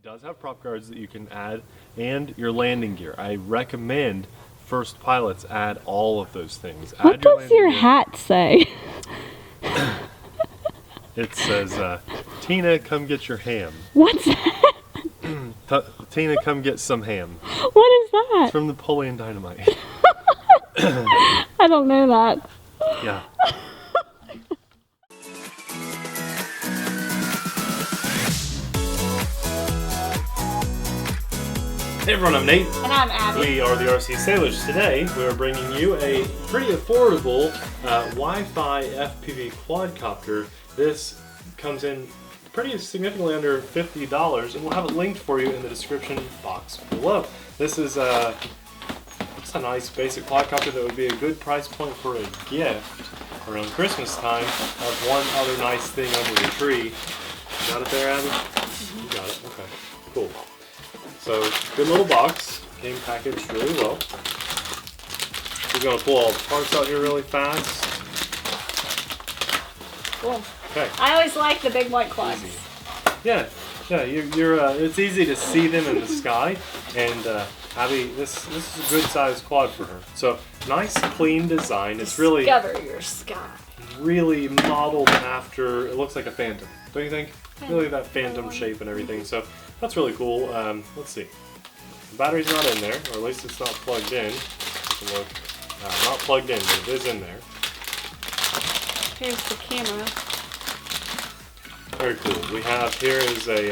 does have prop guards that you can add and your landing gear. I recommend first pilots add all of those things. What does your hat say? It says, Tina, come get your ham. What's that? Tina, come get some ham. What is that? It's from Napoleon Dynamite. I don't know that. Yeah. Hey everyone, I'm Nate. And I'm Abby. We are the LiDiRC Today we are bringing you a pretty affordable Wi-Fi FPV Quadcopter. This comes in pretty significantly under $50, and we'll have it linked for you in the description box below. This is it's a nice basic quadcopter that would be a good price point for a gift around Christmas time. Have one other nice thing under the tree. You got it there, Abby? Mm-hmm. You got it. Okay. Cool. So, good little box, came packaged really well. We're going to pull all the parts out here really fast. Cool. Okay. I always like the big white quads. Easy. Yeah, it's easy to see them in the sky, and Abby, this is a good sized quad for her. So, nice clean design. It's really Discover your sky. Really modeled after, it looks like a Phantom, don't you think? Really that Phantom shape and everything. So that's really cool. Let's see. The battery's not in there, or at least it's not plugged in. Take a look. Not plugged in, but it is in there. Here's the camera. Very cool. We have here is a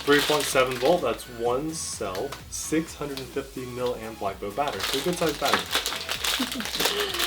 3.7 volt. That's one cell, 650 milliamp LiPo battery. So a good sized battery.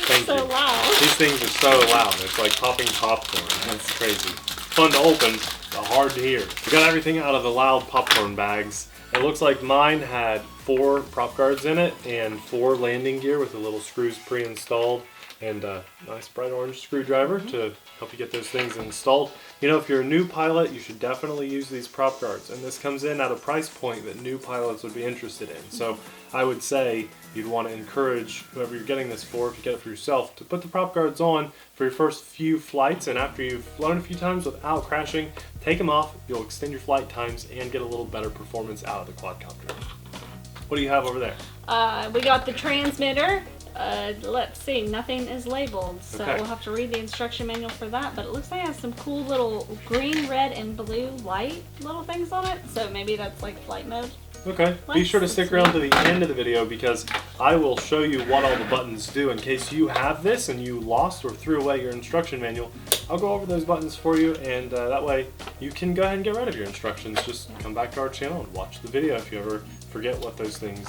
Thank you. So loud. These things are so loud. It's like popping popcorn. That's crazy. Fun to open, but hard to hear. We got everything out of the loud popcorn bags. It looks like mine had 4 prop guards in it and 4 landing gear with the little screws pre-installed and a nice bright orange screwdriver to help you get those things installed. You know, if you're a new pilot, you should definitely use these prop guards, and this comes in at a price point that new pilots would be interested in. So I would say you'd want to encourage whoever you're getting this for, if you get it for yourself, to put the prop guards on for your first few flights, and after you've flown a few times without crashing, take them off. You'll extend your flight times and get a little better performance out of the quadcopter. What do you have over there? We got the transmitter. Let's see, nothing is labeled, so Okay. we'll have to read the instruction manual for that, but it looks like it has some cool little green, red, and blue light little things on it, so maybe that's like flight mode. Okay, be sure to stick around to the end of the video because I will show you what all the buttons do in case you have this and you lost or threw away your instruction manual. I'll go over those buttons for you, and that way you can go ahead and get rid of your instructions. Just come back to our channel and watch the video if you ever forget what those things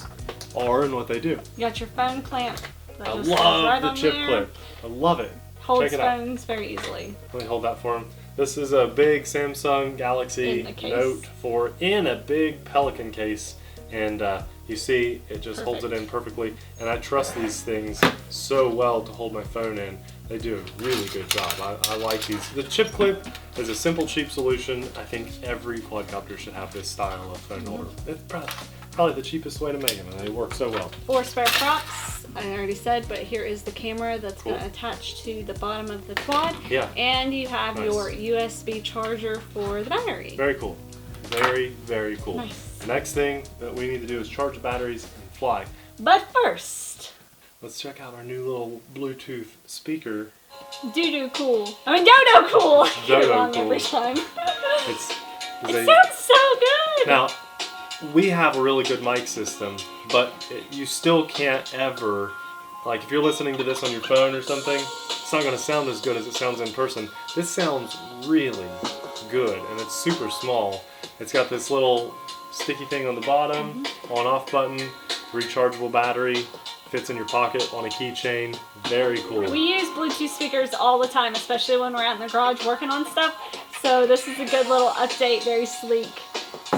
are and what they do. You got your phone clamp. That I just goes right love the on chip there. clip. I love it. Holds Check it out. phones very easily. Let me hold that for him. This is a big Samsung Galaxy Note 4 in a big Pelican case, and you see it just holds it in perfectly, and I trust these things so well to hold my phone in. They do a really good job. I like these. The chip clip is a simple, cheap solution. I think every quadcopter should have this style of phone holder. It's probably the cheapest way to make them, and they work so well. 4 spare props, I already said, but here is the camera that's going to attach to the bottom of the quad. Yeah. And you have your USB charger for the battery. Very cool. Very, very cool. Nice. The next thing that we need to do is charge the batteries and fly. But first, let's check out our new little Bluetooth speaker. Dodo cool. I mean Dodo cool. I get it Dodo wrong cool. every time. It sounds so good. Now, we have a really good mic system, but you still can't ever, like if you're listening to this on your phone or something, it's not going to sound as good as it sounds in person. This sounds really good, and it's super small. It's got this little sticky thing on the bottom, on-off button, rechargeable battery, fits in your pocket on a keychain. Very cool. We use Bluetooth speakers all the time, especially when we're out in the garage working on stuff. So this is a good little update, very sleek.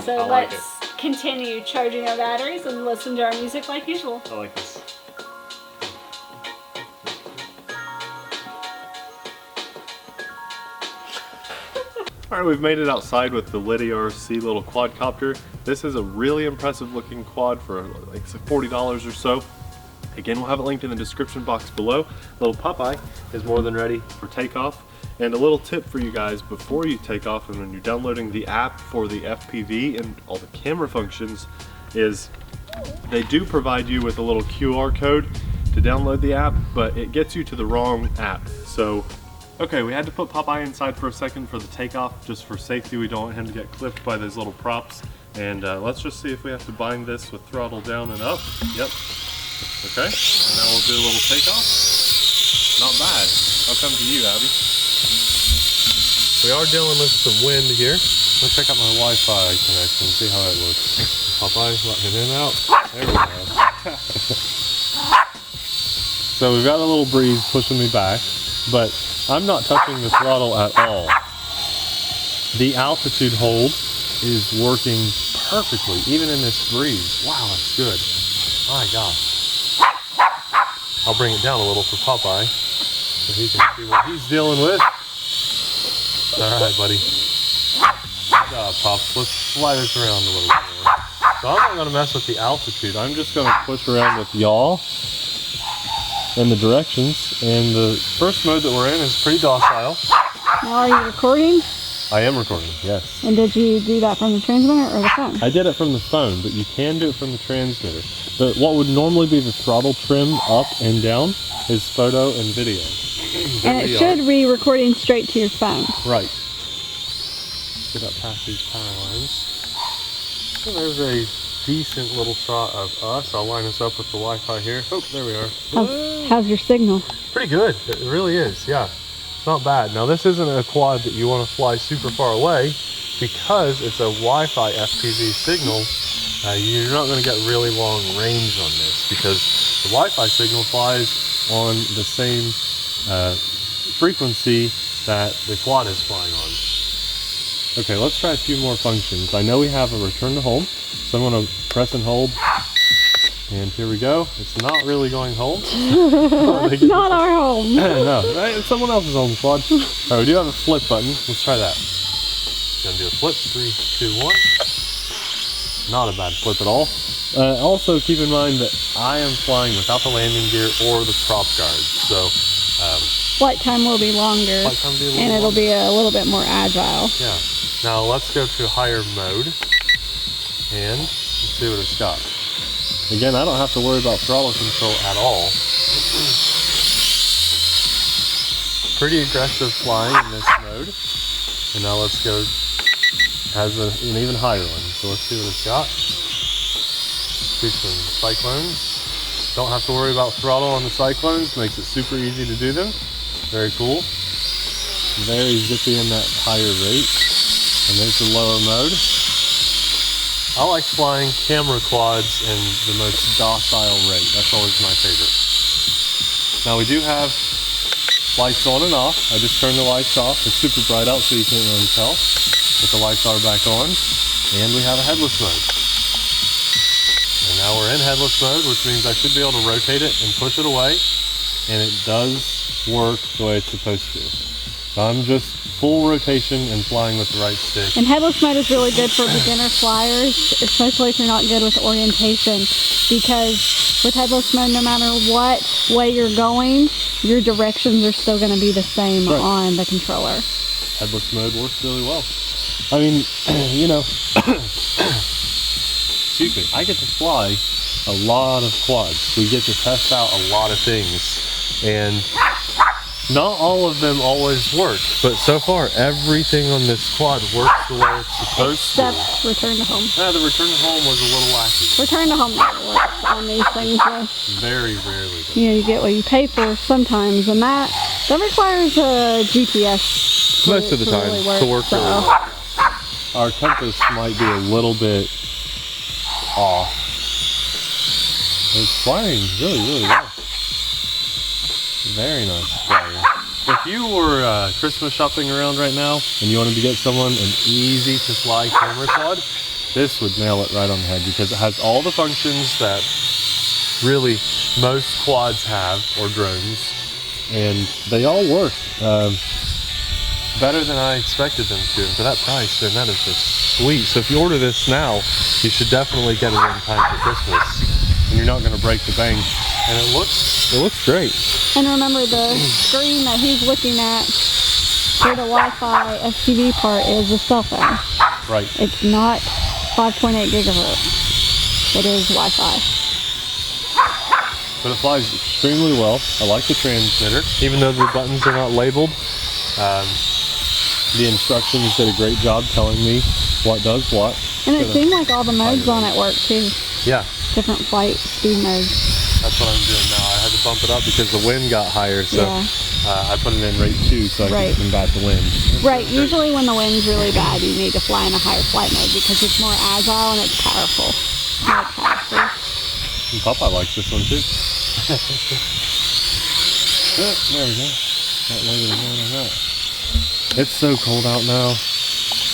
So let's continue charging our batteries and listen to our music like usual. I like this. Alright, we've made it outside with the LiDiRC little quadcopter. This is a really impressive looking quad for like $40 or so. Again, we'll have it linked in the description box below. Little Popeye is more than ready for takeoff. And a little tip for you guys before you take off and when you're downloading the app for the FPV and all the camera functions is they do provide you with a little QR code to download the app, but it gets you to the wrong app. So, okay, we had to put Popeye inside for a second for the takeoff, just for safety. We don't want him to get clipped by those little props. And let's just see if we have to bind this with throttle down and up. Yep. Okay, and now we'll do a little takeoff. Not bad. I'll come to you, Abby. We are dealing with some wind here. Let's check out my Wi-Fi connection, see how it looks. Popeye, let him in and out. There we go. So we've got a little breeze pushing me back, but I'm not touching the throttle at all. The altitude hold is working perfectly, even in this breeze. Wow, that's good. My gosh. I'll bring it down a little for Popeye so he can see what he's dealing with. All right, buddy. Good job, Pops. Let's fly this around a little bit more. So I'm not going to mess with the altitude. I'm just going to push around with yaw and the directions. And the first mode that we're in is pretty docile. Now are you recording? I am recording, yes. And did you do that from the transmitter or the phone? I did it from the phone, but you can do it from the transmitter. But what would normally be the throttle trim up and down is photo and video. And it should be recording straight to your phone. Right. Get up past these power lines. So there's a decent little shot of us. I'll line us up with the Wi-Fi here. Oh, there we are. How's your signal? Pretty good. It really is, yeah. It's not bad. Now this isn't a quad that you want to fly super far away because it's a Wi-Fi FPV signal. You're not going to get really long range on this because the Wi-Fi signal flies on the same frequency that the quad is flying on. Okay, let's try a few more functions. I know we have a return to home, so I'm going to press and hold. And here we go. It's not really going home. It's not our home. No, it's someone else's home quad. Alright, we do have a flip button. Let's try that. Gonna do a flip. 3, 2, 1. Not a bad flip at all. Also, keep in mind that I am flying without the landing gear or the prop guards. So, flight time will be longer. And it'll be a little bit more agile. Yeah. Now let's go to higher mode. And let's see what it's got. Again, I don't have to worry about throttle control at all. Pretty aggressive flying in this mode. And now let's go, has an even higher one. So let's see what it's got. Do some cyclones. Don't have to worry about throttle on the cyclones. Makes it super easy to do them. Very cool. Very zippy in that higher rate. And there's the lower mode. I like flying camera quads in the most docile rate. That's always my favorite. Now we do have lights on and off. I just turned the lights off. It's super bright out so you can't really tell. But the lights are back on. And we have a headless mode. And now we're in headless mode, which means I should be able to rotate it and push it away. And it does work the way it's supposed to. So I'm just full rotation and flying with the right stick. And headless mode is really good for beginner flyers, especially if you're not good with orientation, because with headless mode, no matter what way you're going, your directions are still going to be the same on the controller. Headless mode works really well. I mean, you know, excuse me, I get to fly a lot of quads. We get to test out a lot of things, and not all of them always work, but so far everything on this quad works the way it's supposed to. Except return to home. Yeah, the return to home was a little wacky. Return to home never works on these things though. Very rarely does. You know, you get what you pay for sometimes, and that requires a GPS. Most of the time to work really well. Our compass might be a little bit off. It's flying really, really well. Very nice flyer. If you were Christmas shopping around right now and you wanted to get someone an easy to fly camera quad, this would nail it right on the head because it has all the functions that really most quads have, or drones, and they all work better than I expected them to. And for that price, then that is just sweet. So if you order this now, you should definitely get it in time for Christmas, and you're not going to break the bank. And it looks great. And remember, the screen that he's looking at where the Wi-Fi FPV part is a cell phone. Right. It's not 5.8 gigahertz. It is Wi-Fi. But it flies extremely well. I like the transmitter, even though the buttons are not labeled. The instructions did a great job telling me what does what. And it seemed like all the modes on it work too. Yeah. Different flight speed modes. That's what I'm doing now. I had to bump it up because the wind got higher, so I put it in rate 2 so I can combat the wind. Right. Usually when the wind's really bad, you need to fly in a higher flight mode because it's more agile and it's powerful. More powerful. And Popeye likes this one too. Oh, there we go. That light is on that. It's so cold out now.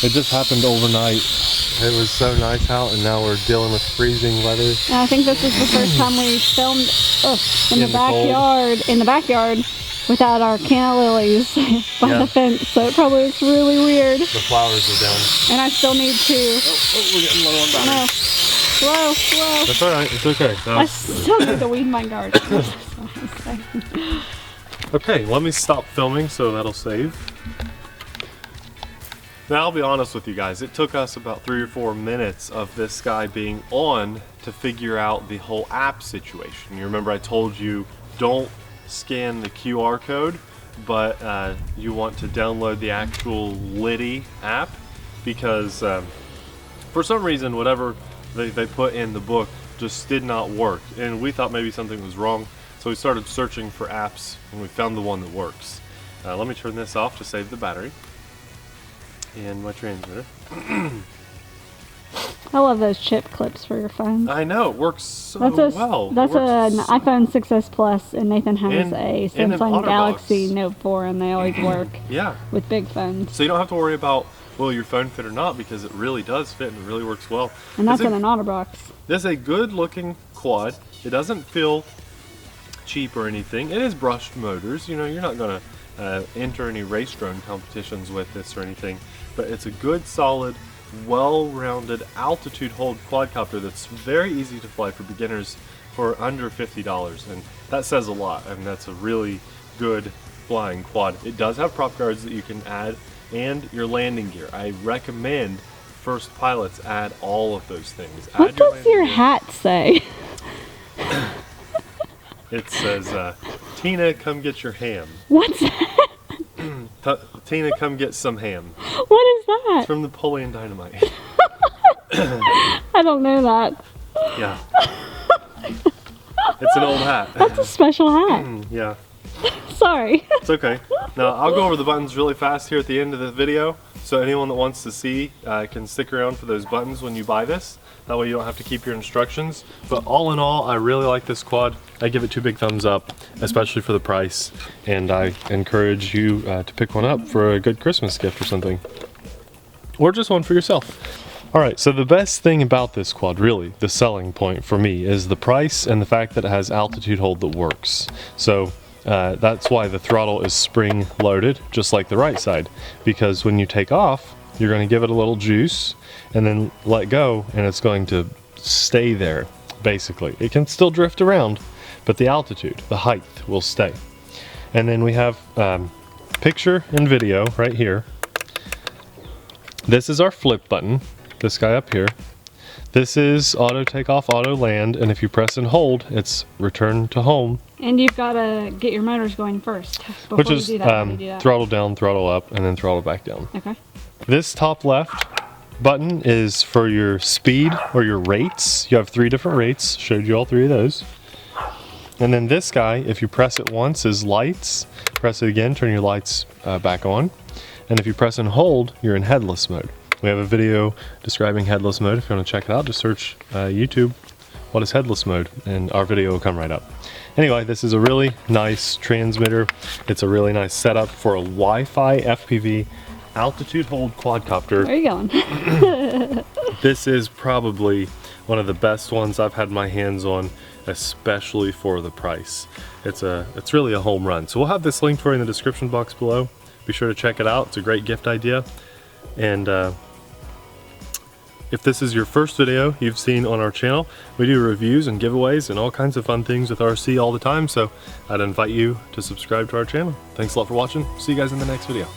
It just happened overnight. It was so nice out, and now we're dealing with freezing weather. And I think this is the first time we filmed in the backyard without our canna lilies by the fence, so it probably looks really weird. The flowers are down. And I still need to... Oh, we're getting low on battery. Slow, slow. That's alright, it's okay. I still need to weed my garden. Okay, let me stop filming so that'll save. Now I'll be honest with you guys, it took us about 3 or 4 minutes of this guy being on to figure out the whole app situation. You remember I told you don't scan the QR code, but you want to download the actual LiDi app because for some reason whatever they put in the book just did not work, and we thought maybe something was wrong, so we started searching for apps and we found the one that works. Let me turn this off to save the battery and my transmitter. I love those chip clips for your phone. I know, it works so well. That's an iPhone 6s Plus, and Nathan has a Samsung Galaxy Note 4, and they always work with big phones. So you don't have to worry about, will your phone fit or not, because it really does fit and it really works well. And that's in an OtterBox. This is a good looking quad. It doesn't feel cheap or anything. It is brushed motors. You know, you're not going to enter any race drone competitions with this or anything, but it's a good, solid, well-rounded altitude hold quadcopter that's very easy to fly for beginners for under $50, and that says a lot. I mean, that's a really good flying quad. It does have prop guards that you can add and your landing gear. I recommend first pilots add all of those things. What does your hat say? It says, Tina, come get your ham. What's that? Tina, come get some ham. What is that? It's from Napoleon Dynamite. I don't know that. Yeah. It's an old hat. That's a special hat. Yeah. Sorry. It's okay. Now, I'll go over the buttons really fast here at the end of the video, so anyone that wants to see can stick around for those buttons when you buy this. That way you don't have to keep your instructions. But all in all, I really like this quad. I give it 2 big thumbs up, especially for the price. And I encourage you to pick one up for a good Christmas gift or something. Or just one for yourself. Alright, so the best thing about this quad, really, the selling point for me, is the price and the fact that it has altitude hold that works. So that's why the throttle is spring loaded, just like the right side. Because when you take off, you're going to give it a little juice and then let go, and it's going to stay there, basically. It can still drift around, but the altitude, the height, will stay. And then we have picture and video right here. This is our flip button, this guy up here. This is auto takeoff, auto land, and if you press and hold, it's return to home. And you've got to get your motors going first. Which is throttle down, throttle up, and then throttle back down. Okay. This top left button is for your speed or your rates. You have 3 different rates, showed you all 3 of those. And then this guy, if you press it once, is lights. Press it again, turn your lights back on. And if you press and hold, you're in headless mode. We have a video describing headless mode. If you want to check it out, just search YouTube, what is headless mode, and our video will come right up. Anyway, this is a really nice transmitter. It's a really nice setup for a Wi-Fi FPV altitude hold quadcopter. Where are you going? This is probably one of the best ones I've had my hands on, especially for the price. It's really a home run. So we'll have this linked for you in the description box below. Be sure to check it out. It's a great gift idea. And if this is your first video you've seen on our channel, we do reviews and giveaways and all kinds of fun things with RC all the time. So I'd invite you to subscribe to our channel. Thanks a lot for watching. See you guys in the next video.